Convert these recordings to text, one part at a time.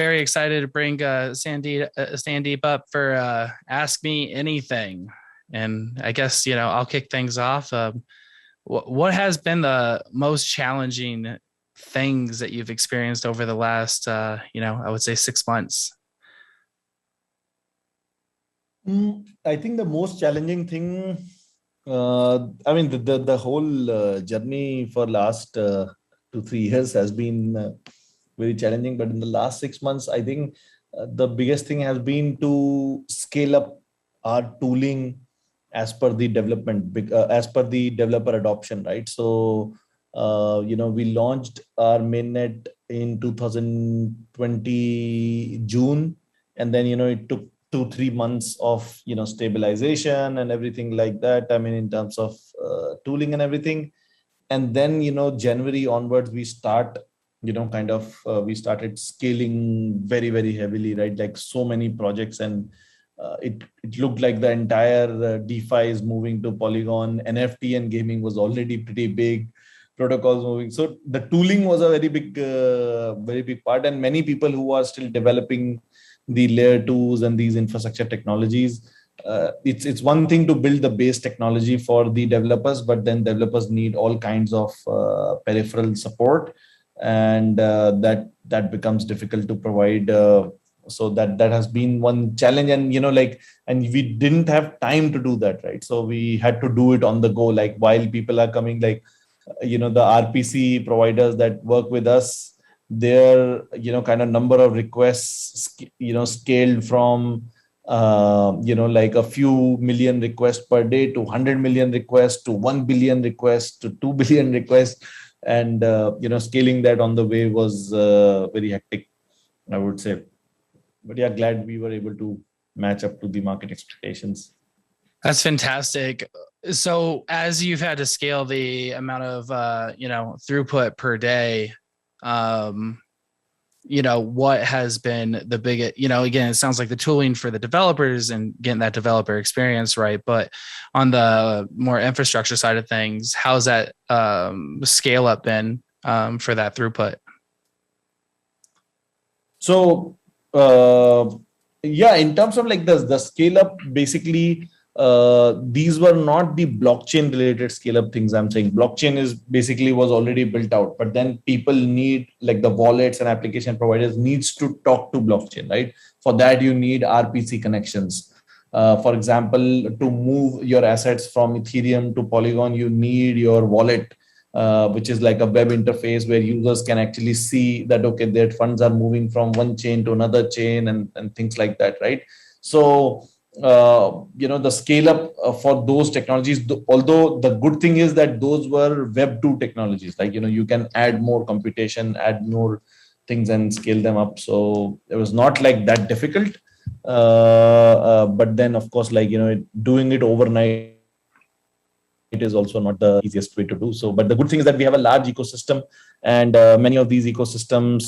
very excited to bring Sandeep up for Ask Me Anything. And I guess, I'll kick things off. What has been the most challenging things that you've experienced over the last, I would say 6 months? I think the most challenging thing, I mean, the whole journey for last 2 3 years has been very challenging. But in the last 6 months, I think the biggest thing has been to scale up our tooling as per the development, as per the developer adoption, right? So, we launched our mainnet in 2020 June, and then it took 2 3 months of stabilization and everything like that. I mean, in terms of tooling and everything, and then January onwards we start we started scaling very very heavily, right? Like so many projects, and it looked like the entire DeFi is moving to Polygon. NFT and gaming was already pretty big, protocols moving. So the tooling was a very big part, and many people who are still developing the layer twos and these infrastructure technologies. It's one thing to build the base technology for the developers, but then developers need all kinds of peripheral support, and that becomes difficult to provide. So that has been one challenge, and and we didn't have time to do that, right? So we had to do it on the go, like while people are coming, like the RPC providers that work with us, their kind of number of requests scaled from like a few million requests per day to 100 million requests to 1 billion requests to 2 billion requests, and scaling that on the way was very hectic, I would say. But yeah, glad we were able to match up to the market expectations. That's fantastic. So as you've had to scale the amount of throughput per day, what has been the biggest, again, it sounds like the tooling for the developers and getting that developer experience, right? But on the more infrastructure side of things, how's that scale up been for that throughput? So in terms of like the scale up, basically these were not the blockchain related scale up things. I'm saying blockchain was already built out, but then people need, like the wallets and application providers needs to talk to blockchain, right? For that you need RPC connections. For example, to move your assets from Ethereum to Polygon, you need your wallet, which is like a web interface where users can actually see that, okay, their funds are moving from one chain to another chain, and things like that, right? So the scale up for those technologies, although the good thing is that those were web 2 technologies, like you can add more computation, add more things and scale them up. So it was not like that difficult, but then of course, like doing it overnight, it is also not the easiest way to do so. But the good thing is that we have a large ecosystem, and many of these ecosystem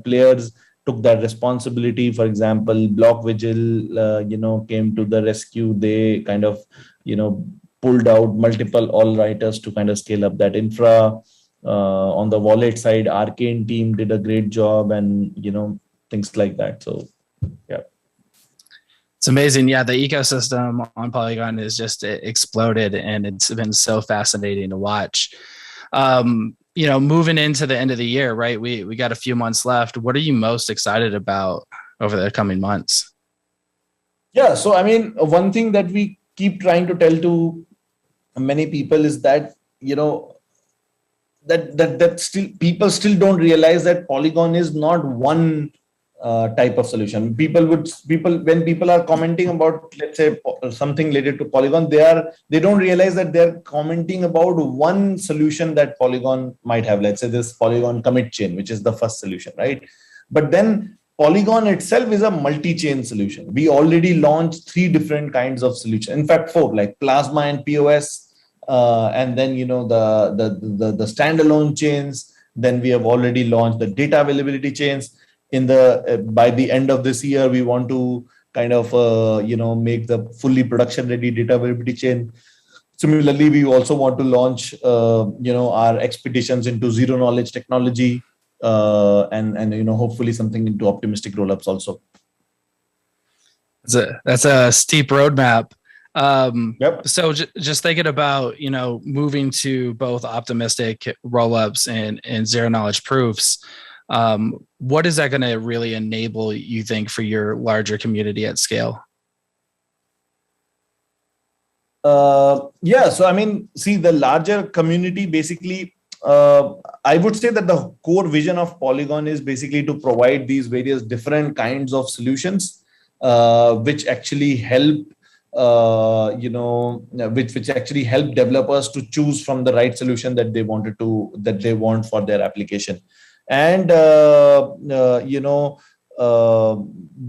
players took that responsibility. For example, BlockVigil, came to the rescue. They kind of, pulled out multiple all-writers to kind of scale up that infra. On the wallet side, Arcane team did a great job, and things like that. So, yeah. It's amazing. Yeah, the ecosystem on Polygon is just exploded, and it's been so fascinating to watch. Moving into the end of the year, right? We got a few months left. What are you most excited about over the coming months? Yeah, so I mean, one thing that we keep trying to tell to many people is that that still people still don't realize that Polygon is not one type of solution. When people are commenting about, let's say, something related to Polygon, they don't realize that they're commenting about one solution that Polygon might have. Let's say this Polygon commit chain, which is the first solution, right? But then Polygon itself is a multi-chain solution. We already launched 3 different kinds of solutions. In fact, 4, like Plasma and POS, and then the standalone chains. Then we have already launched the data availability chains. By the end of this year, we want to kind of make the fully production ready data availability chain. Similarly, we also want to launch our expeditions into zero knowledge technology. and hopefully something into optimistic rollups also. That's a steep roadmap. Yep. So just thinking about, moving to both optimistic rollups and zero knowledge proofs, what is that going to really enable, you think, for your larger community at scale? Yeah, so I mean, see, the larger community basically, I would say that the core vision of Polygon is basically to provide these various different kinds of solutions, which actually help, which actually help developers to choose from the right solution that they want for their application. And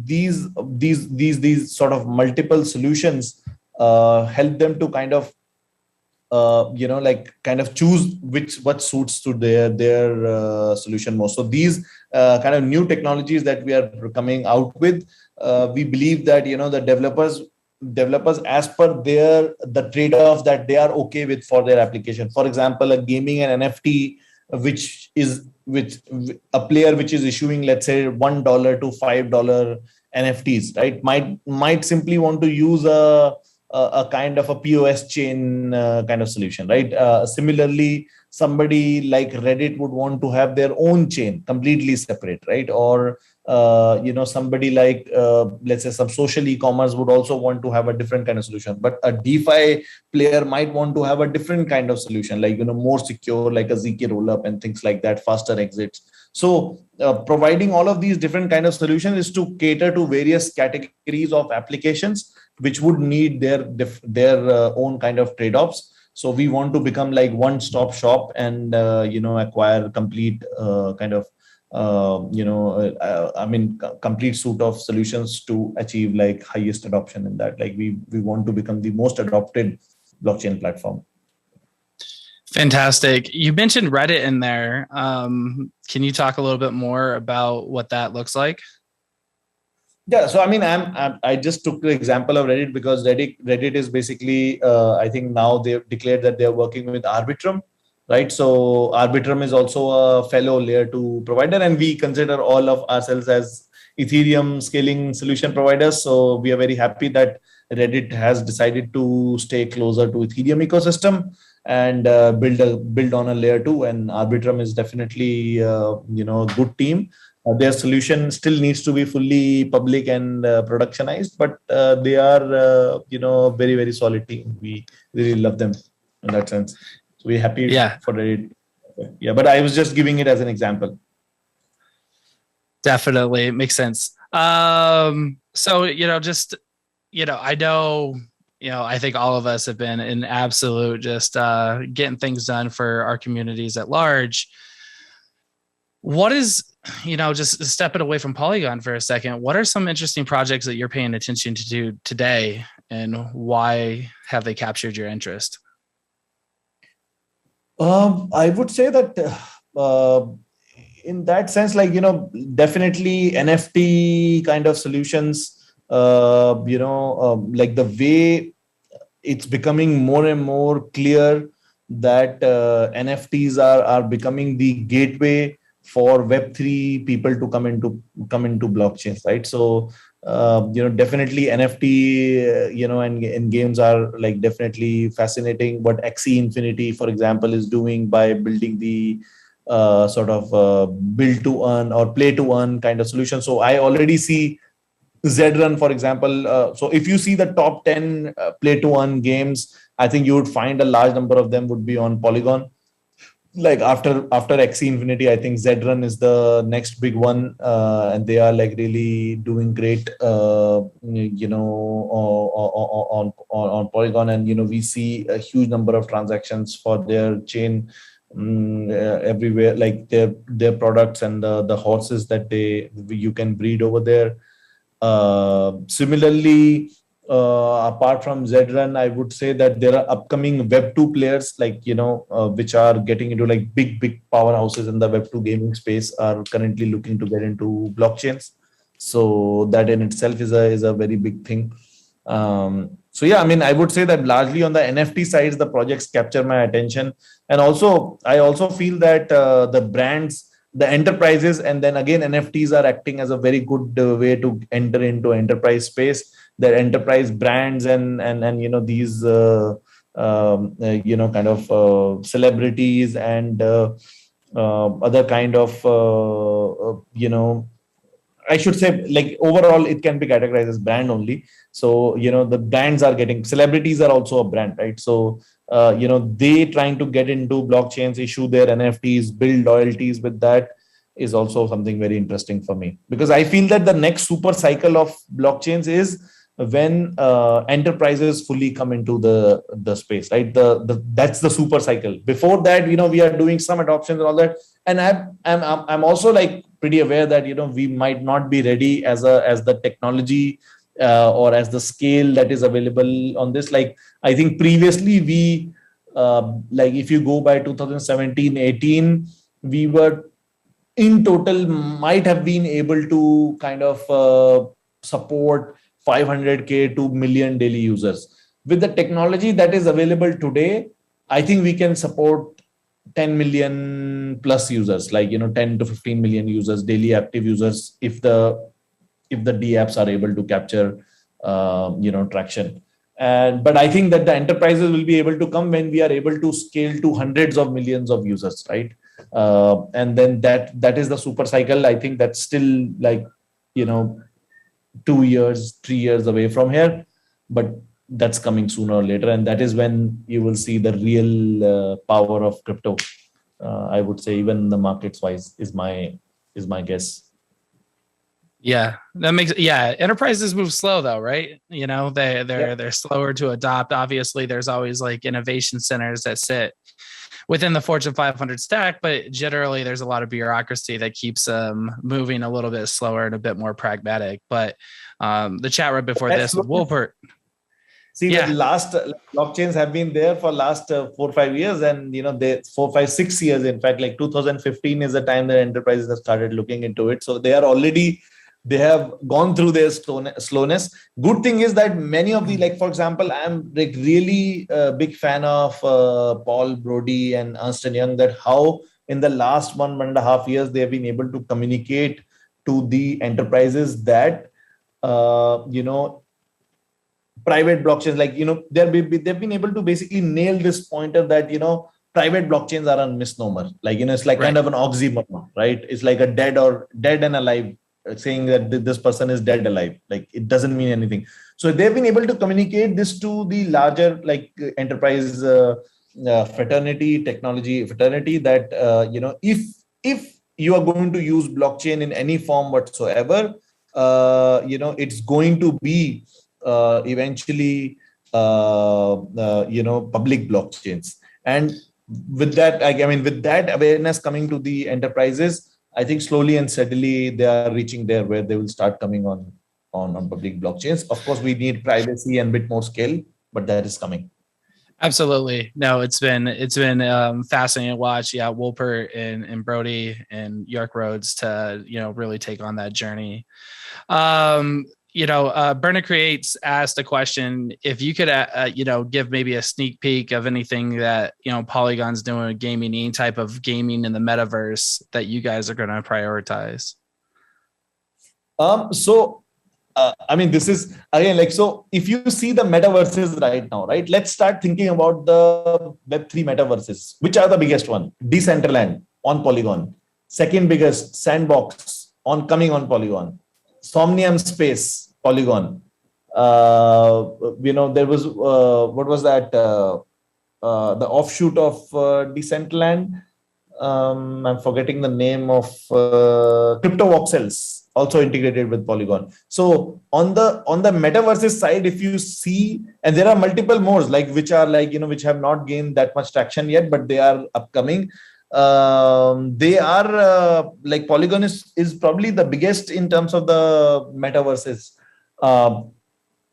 these sort of multiple solutions help them to kind of choose what suits to their solution most. So these kind of new technologies that we are coming out with, we believe that the developers as per the trade-offs that they are okay with for their application. For example, a gaming and NFT, which a player which is issuing, let's say, $1 to $5 NFTs, right, might simply want to use a kind of a POS chain kind of solution, right? Similarly, somebody like Reddit would want to have their own chain completely separate, right? Or somebody like let's say some social e-commerce would also want to have a different kind of solution. But a DeFi player might want to have a different kind of solution, like more secure, like a ZK rollup and things like that, faster exits. So providing all of these different kind of solutions is to cater to various categories of applications which would need their own kind of trade-offs. So we want to become like one-stop shop and acquire complete complete suite of solutions to achieve like highest adoption in that. Like we want to become the most adopted blockchain platform. Fantastic. You mentioned Reddit in there. Can you talk a little bit more about what that looks like? Yeah, so I mean, I just took the example of Reddit because Reddit is basically, I think now they've declared that they're working with Arbitrum, right? So Arbitrum is also a fellow layer 2 provider, and we consider all of ourselves as Ethereum scaling solution providers. So we are very happy that Reddit has decided to stay closer to Ethereum ecosystem and build on a layer 2. And Arbitrum is definitely a good team. Their solution still needs to be fully public and productionized, but they are very, very solid team. We really love them in that sense. So we're happy for it. Yeah, but I was just giving it as an example. Definitely, it makes sense. So I know, I think all of us have been in absolute just getting things done for our communities at large. What is, just stepping away from Polygon for a second, what are some interesting projects that you're paying attention to do today, and why have they captured your interest? I would say that in that sense, like, definitely NFT kind of solutions, like the way it's becoming more and more clear that NFTs are becoming the gateway for Web3 people to come into blockchains, right? So definitely NFT, and games are like definitely fascinating. What Axie Infinity, for example, is doing by building the sort of build to earn or play to earn kind of solution. So I already see Zedrun, for example. So if you see the top 10 play to earn games, I think you would find a large number of them would be on Polygon. Like after Axie Infinity, I think Zedrun is the next big one, and they are like really doing great, on Polygon. And we see a huge number of transactions for their chain everywhere, like their products and the horses that you can breed over there. Similarly, apart from Zedrun, I would say that there are upcoming Web2 players, like, which are getting into like big powerhouses in the Web2 gaming space, are currently looking to get into blockchains. So that in itself is a very big thing. So yeah, I mean, I would say that largely on the NFT side, the projects capture my attention. And also, I also feel that the brands the enterprises, and then again NFTs are acting as a very good way to enter into enterprise space. Their enterprise brands and these kind of celebrities and other kind of I should say, like, overall it can be categorized as brand only. So the brands are getting, celebrities are also a brand, right? So they trying to get into blockchains, issue their NFTs, build loyalties with that, is also something very interesting for me, because I feel that the next super cycle of blockchains is when enterprises fully come into the space, right? That's the super cycle. Before that, we are doing some adoptions and all that, and I'm also like pretty aware that we might not be ready as the technology or as the scale that is available on this. Like, I think previously we like, if you go by 2017-18, we were in total might have been able to kind of support 500k to million daily users. With the technology that is available today, I think we can support 10 million plus users, like 10 to 15 million users, daily active users, if the D apps are able to capture traction. But I think that the enterprises will be able to come when we are able to scale to hundreds of millions of users, right? And then that is the super cycle. I think that's still like 2 years, 3 years away from here, but that's coming sooner or later, and that is when you will see the real power of crypto. I would say, even the markets wise, is my guess. Yeah, enterprises move slow though, right? They're slower to adopt. Obviously, there's always like innovation centers that sit within the Fortune 500 stack, but generally there's a lot of bureaucracy that keeps them moving a little bit slower and a bit more pragmatic. But the chat right before this, Wolpert. See, the last blockchains have been there for last 4 or 5 years, and they 4, 5, 6 years. In fact, like 2015 is the time that enterprises have started looking into it. So they have gone through their slowness. Good thing is that many of the, like, for example, I'm like really a big fan of Paul Brody and Ernst & Young, that how in the last 1.5 years they have been able to communicate to the enterprises that private blockchains, like they've been able to basically nail this pointer that private blockchains are a misnomer. Like it's like kind of an oxymoron, right? It's like a dead and alive, saying that this person is dead alive. Like, it doesn't mean anything. So they've been able to communicate this to the larger, like, enterprise technology fraternity, that if you are going to use blockchain in any form whatsoever, it's going to be eventually public blockchains. And with that, with that awareness coming to the enterprises, I think slowly and steadily they are reaching there where they will start coming on public blockchains. Of course, we need privacy and a bit more scale, but that is coming. Absolutely. No, it's been fascinating to watch. Yeah, Wolpert and Brody and York Rhodes to really take on that journey. Bernard Creates asked a question: if you could give maybe a sneak peek of anything that Polygon's doing with gaming, any type of gaming in the metaverse that you guys are going to prioritize. This is again, like, so if you see the metaverses right now, right, let's start thinking about the Web3 metaverses. Which are the biggest one? Decentraland on Polygon. Second biggest, Sandbox coming on Polygon. Somnium Space, Polygon. There was what was that? The offshoot of Decentraland. I'm forgetting the name of Crypto Voxels, also integrated with Polygon. So on the metaverses side, if you see, and there are multiple more, like, which are like which have not gained that much traction yet, but they are upcoming. They are like, Polygon is probably the biggest in terms of the metaverses.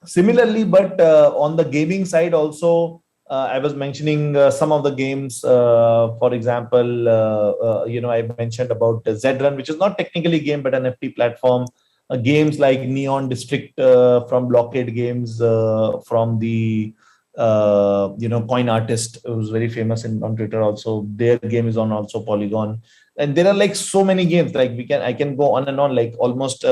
Similarly, but on the gaming side also, I was mentioning some of the games. For example, I mentioned about Zedrun, which is not technically a game but an NFT platform. Games like Neon District from Blockade Games, from the Coin Artist, who's very famous on Twitter also. Their game is on also Polygon. And there are like so many games, like I can go on and on, like almost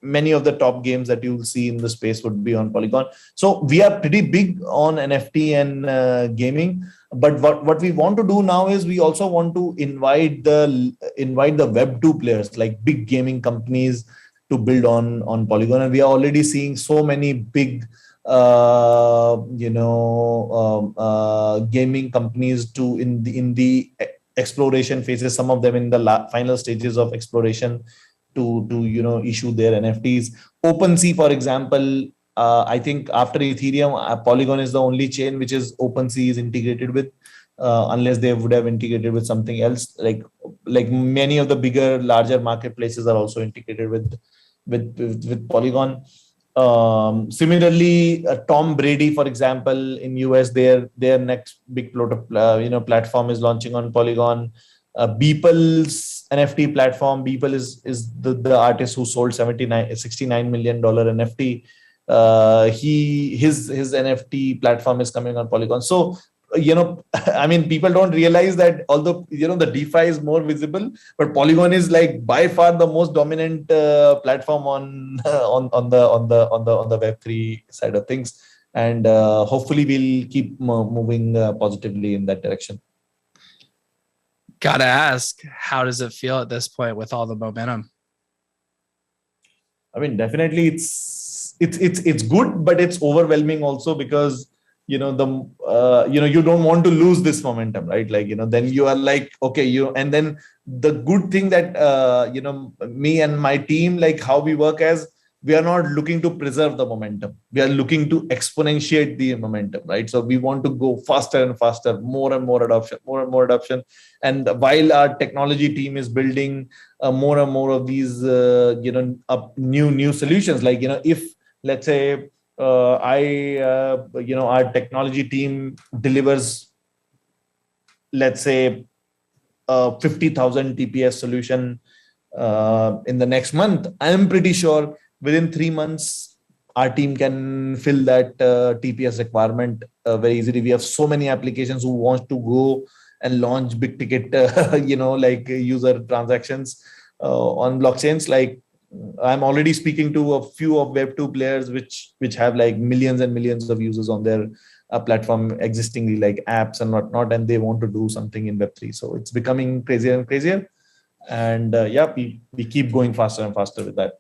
many of the top games that you'll see in the space would be on Polygon. So we are pretty big on NFT and gaming. But what we want to do now is we also want to invite the Web2 players, like big gaming companies, to build on Polygon. And we are already seeing so many big gaming companies to in the exploration phases, some of them in the final stages of exploration, to issue their NFTs. OpenSea, for example, I think after Ethereum, Polygon is the only chain which is OpenSea is integrated with, unless they would have integrated with something else. Like many of the bigger, larger marketplaces are also integrated with Polygon. Similarly, Tom Brady, for example, in US, their next big platform is launching on Polygon. Beeple's NFT platform. Beeple is the artist who sold $69 million NFT. His NFT platform is coming on Polygon. So I mean, people don't realize that, although the DeFi is more visible, but Polygon is like by far the most dominant platform on the Web3 side of things, and hopefully we'll keep moving positively in that direction. Gotta ask, how does it feel at this point with all the momentum? I mean, definitely it's good, but it's overwhelming also, because you don't want to lose this momentum, right? Like, then you are like, okay, and then the good thing that me and my team, like how we work, as we are not looking to preserve the momentum, we are looking to exponentiate the momentum, right? So we want to go faster and faster, more and more adoption. And while our technology team is building more and more of these new solutions, like if, let's say, our technology team delivers, let's say, 50,000 TPS solution in the next month, I'm pretty sure within 3 months our team can fill that TPS requirement very easily. We have so many applications who want to go and launch big ticket like user transactions on blockchains. Like, I'm already speaking to a few of Web2 players which have like millions and millions of users on their platform, existingly, like apps and whatnot, and they want to do something in Web3. So it's becoming crazier and crazier, and we keep going faster and faster with that.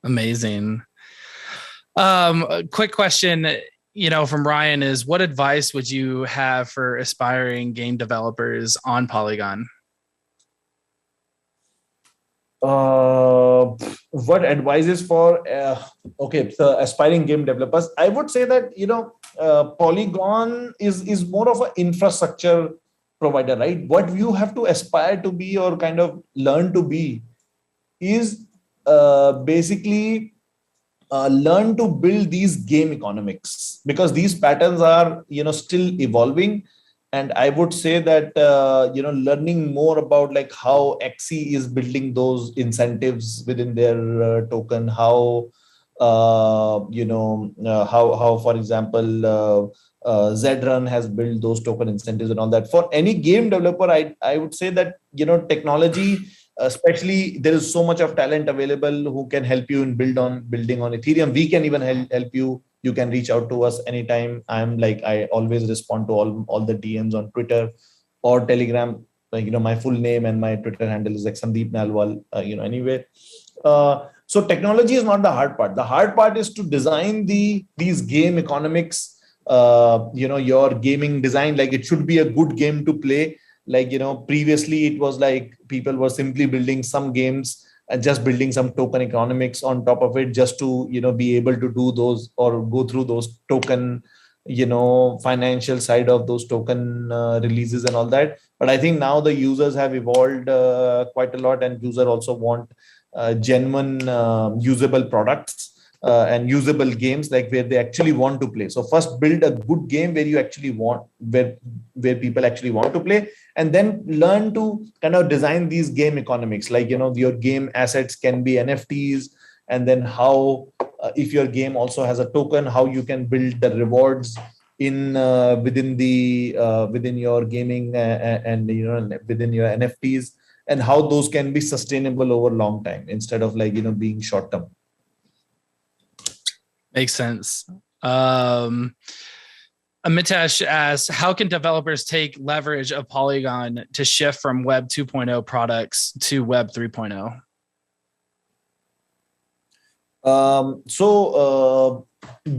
Amazing. A quick question, from Ryan is, what advice would you have for aspiring game developers on Polygon? What advice is for so aspiring game developers? I would say that Polygon is more of an infrastructure provider, right? What you have to aspire to be, or kind of learn to be, is basically learn to build these game economics, because these patterns are still evolving. And I would say that learning more about like how Xe is building those incentives within their token, how for example Zedrun has built those token incentives and all that. For any game developer, I would say that technology, especially, there is so much of talent available who can help you in building on Ethereum. We can even help you. You can reach out to us anytime. I always respond to all the DMs on Twitter or Telegram. Like, my full name and my Twitter handle is like Sandeep Nalwal, anyway. So technology is not the hard part. The hard part is to design these game economics, your gaming design. Like, it should be a good game to play. Like, previously it was like people were simply building some games and just building some token economics on top of it, just to be able to do those or go through those token financial side of those token releases and all that. But I think now the users have evolved quite a lot, and users also want genuine usable products and usable games, like where they actually want to play. So first build a good game where you actually want, where people actually want to play, and then learn to kind of design these game economics. Like, your game assets can be NFTs, and then how if your game also has a token, how you can build the rewards in within your gaming and within your NFTs, and how those can be sustainable over long time instead of like being short term. Makes sense. Amitesh asks, how can developers take leverage of Polygon to shift from Web 2.0 products to Web 3.0?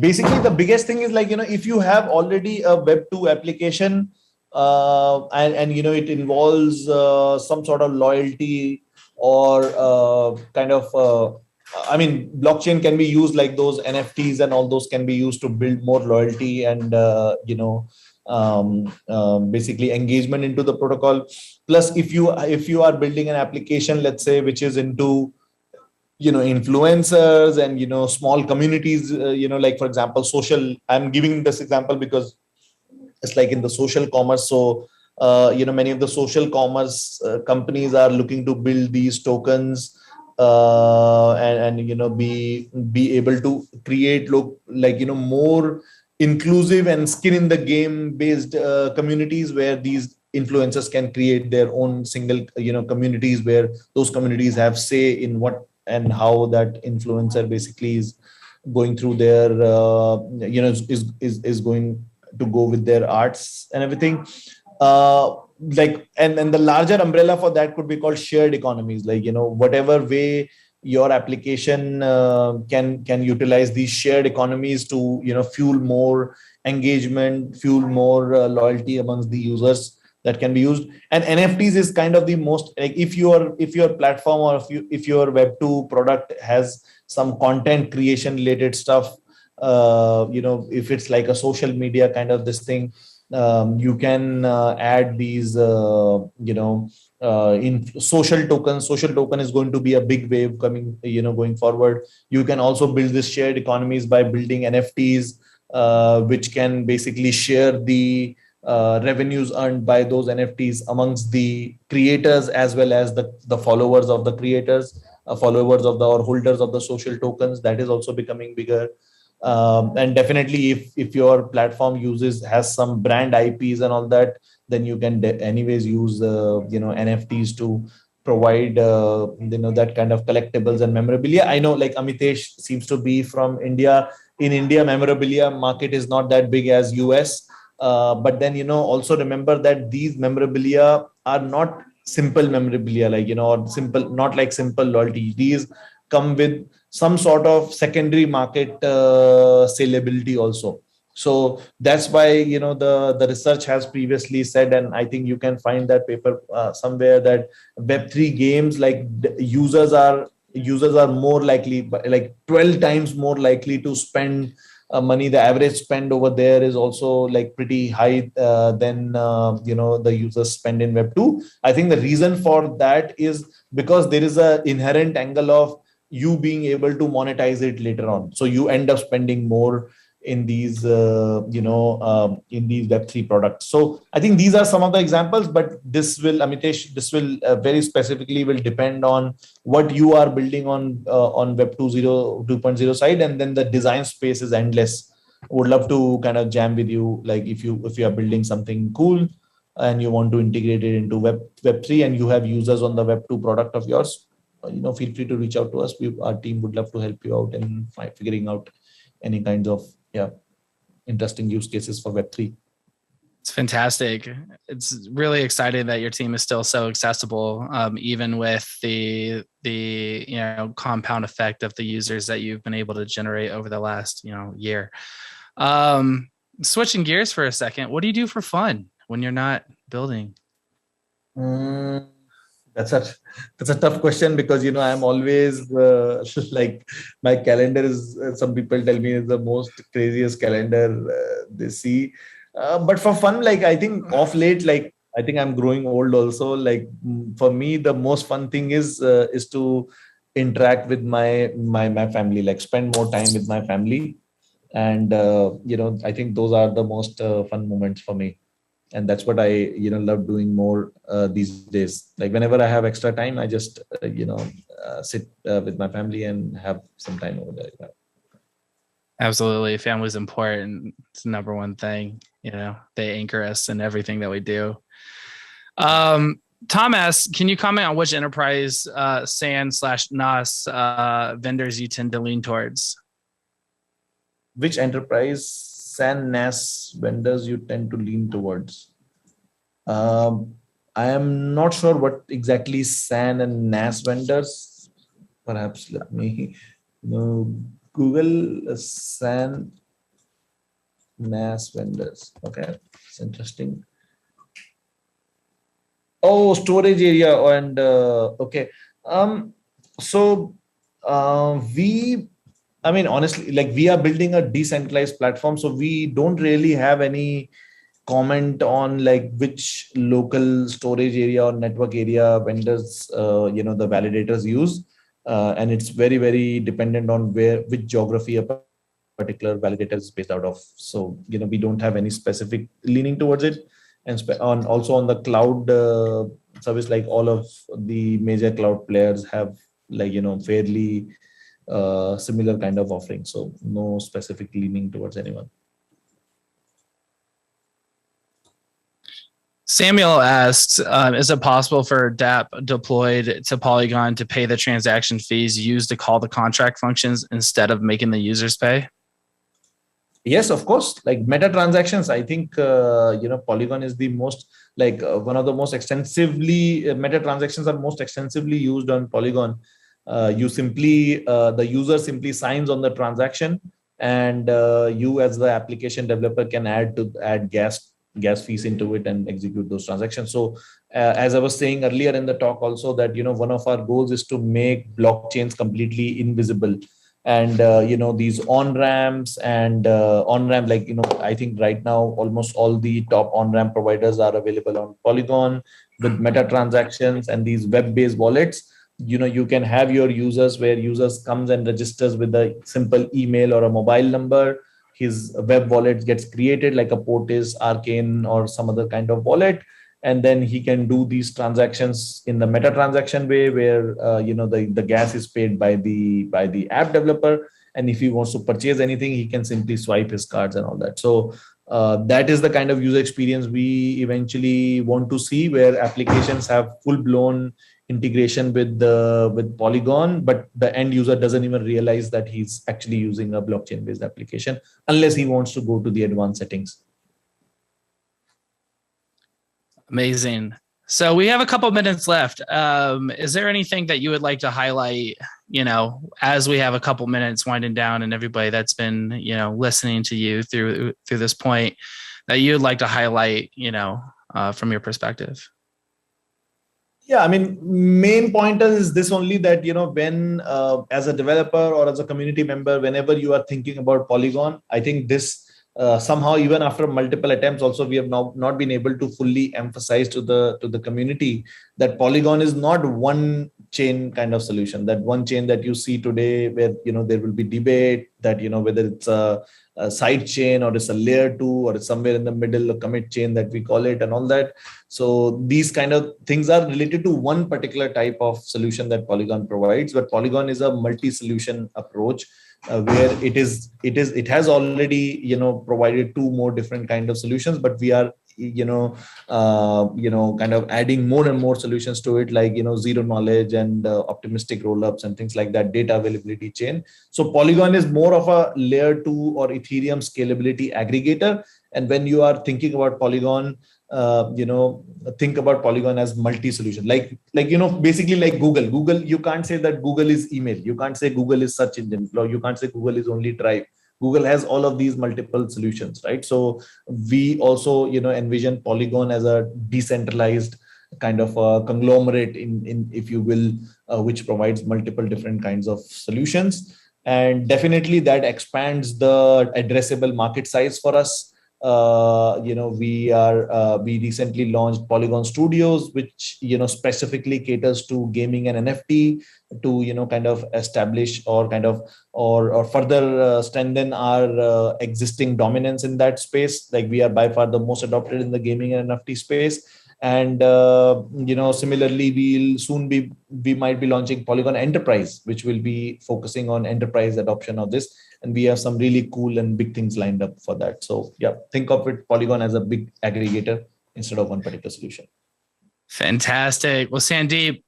Basically, the biggest thing is like, if you have already a Web 2 application and it involves some sort of loyalty or blockchain can be used, like those NFTs and all those can be used to build more loyalty and basically engagement into the protocol. Plus, if you are building an application, let's say, which is into influencers and small communities, like for example social, I'm giving this example because it's like in the social commerce. So many of the social commerce companies are looking to build these tokens and be able to create more inclusive and skin in the game based communities, where these influencers can create their own single communities, where those communities have say in what and how that influencer basically is going through their is going to go with their arts and everything. And the larger umbrella for that could be called shared economies, like whatever way your application can utilize these shared economies to fuel more engagement, fuel more loyalty amongst the users, that can be used. And NFTs is kind of the most, like, if your platform or if your Web 2 product has some content creation related stuff, if it's like a social media kind of this thing, you can add these in social tokens. Social token is going to be a big wave coming going forward. You can also build this shared economies by building NFTs, which can basically share the revenues earned by those NFTs amongst the creators as well as the followers of the creators, followers of the or holders of the social tokens. That is also becoming bigger. And definitely, if your platform has some brand IPs and all that, then you can anyways use NFTs to provide that kind of collectibles and memorabilia. I know, like, Amitesh seems to be from India. In India, memorabilia market is not that big as US. But then also remember that these memorabilia are not simple memorabilia, like or simple, not like simple loyalty. These come with some sort of secondary market saleability also. So that's why the research has previously said, and I think you can find that paper somewhere, that Web3 games, like, users are more likely, like 12 times more likely to spend money. The average spend over there is also like pretty high than the users spend in Web 2. I think the reason for that is because there is a inherent angle of you being able to monetize it later on. So you end up spending more in these in these Web3 products. So I think these are some of the examples, but this will, Amitesh, this will very specifically will depend on what you are building on Web 2.0 side, and then the design space is endless. Would love to kind of jam with you, like if you are building something cool and you want to integrate it into Web3 and you have users on the Web 2 product of yours, feel free to reach out to us. Our team would love to help you out in figuring out any kinds of interesting use cases for Web3. It's fantastic. It's really exciting that your team is still so accessible, even with the compound effect of the users that you've been able to generate over the last year. Switching gears for a second, what do you do for fun when you're not building? That's a tough question, because I'm always like, my calendar is, some people tell me, is the most craziest calendar they see. But for fun, like, I think off late, like, I think I'm growing old also. Like, for me, the most fun thing is to interact with my family, like spend more time with my family, and I think those are the most fun moments for me. And that's what I love doing more these days. Like, whenever I have extra time, I just sit with my family and have some time over there. Absolutely. Family's important. It's the number one thing. They anchor us in everything that we do. Tom asks, can you comment on which enterprise SAN/NAS vendors you tend to lean towards? Which enterprise SAN NAS vendors you tend to lean towards? I am not sure what exactly SAN and NAS vendors. Perhaps let me Google SAN NAS vendors. Okay, it's interesting. Oh, storage area and okay. So we, I mean, honestly, like we are building a decentralized platform, so we don't really have any comment on like which local storage area or network area vendors the validators use, and it's very very dependent on which geography a particular validator is based out of. So we don't have any specific leaning towards it. And also on the cloud service, like all of the major cloud players have like fairly similar kind of offering, so no specific leaning towards anyone. Samuel asks, is it possible for dApp deployed to Polygon to pay the transaction fees used to call the contract functions instead of making the users pay? Yes, of course. Like meta transactions, I think Polygon is the most one of the most extensively meta transactions are most extensively used on Polygon. The user simply signs on the transaction, and you as the application developer can add gas fees into it and execute those transactions. So as I was saying earlier in the talk also, that one of our goals is to make blockchains completely invisible. And these on ramps and on ramp, I think right now almost all the top on ramp providers are available on Polygon with meta transactions and these web-based wallets. You can have your users where users comes and registers with a simple email or a mobile number. His web wallet gets created like a Portis, Arcane, or some other kind of wallet, and then he can do these transactions in the meta transaction way, where the gas is paid by the app developer, and if he wants to purchase anything, he can simply swipe his cards and all that. So that is the kind of user experience we eventually want to see, where applications have full-blown integration with Polygon, but the end user doesn't even realize that he's actually using a blockchain-based application unless he wants to go to the advanced settings. Amazing. So we have a couple minutes left. Is there anything that you would like to highlight, as we have a couple minutes winding down, and everybody that's been, listening to you through this point, that you would like to highlight, from your perspective? Yeah, I mean, main pointer is this only, that, when as a developer or as a community member, whenever you are thinking about Polygon, I think this somehow, even after multiple attempts, also we have now not been able to fully emphasize to the community that Polygon is not one chain kind of solution. That one chain that you see today, where there will be debate that whether it's a side chain or it's a layer 2 or it's somewhere in the middle, a commit chain that we call it, and all that. So these kind of things are related to one particular type of solution that Polygon provides, but Polygon is a multi-solution approach. Where it has already provided two more different kind of solutions, but we are kind of adding more and more solutions to it, like zero knowledge and optimistic rollups and things like that, data availability chain. So Polygon is more of a layer 2 or Ethereum scalability aggregator. And when you are thinking about Polygon, think about Polygon as multi-solution, basically like Google. You can't say that Google is email, you can't say Google is search engine, you can't say Google is only Drive. Google has all of these multiple solutions, right? So we also envision Polygon as a decentralized kind of a conglomerate, in if you will, which provides multiple different kinds of solutions. And definitely that expands the addressable market size for us. We recently launched Polygon Studios, which specifically caters to gaming and NFT, to kind of establish or kind of or further strengthen our existing dominance in that space. Like we are by far the most adopted in the gaming and NFT space. And similarly, we might be launching Polygon Enterprise, which will be focusing on enterprise adoption of this. And we have some really cool and big things lined up for that. So yeah, think of it, Polygon, as a big aggregator instead of one particular solution. Fantastic. Well, Sandeep,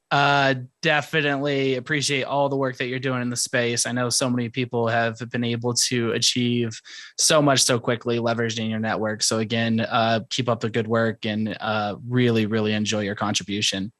definitely appreciate all the work that you're doing in the space. I know so many people have been able to achieve so much so quickly leveraging your network. So again, keep up the good work and really, really enjoy your contribution.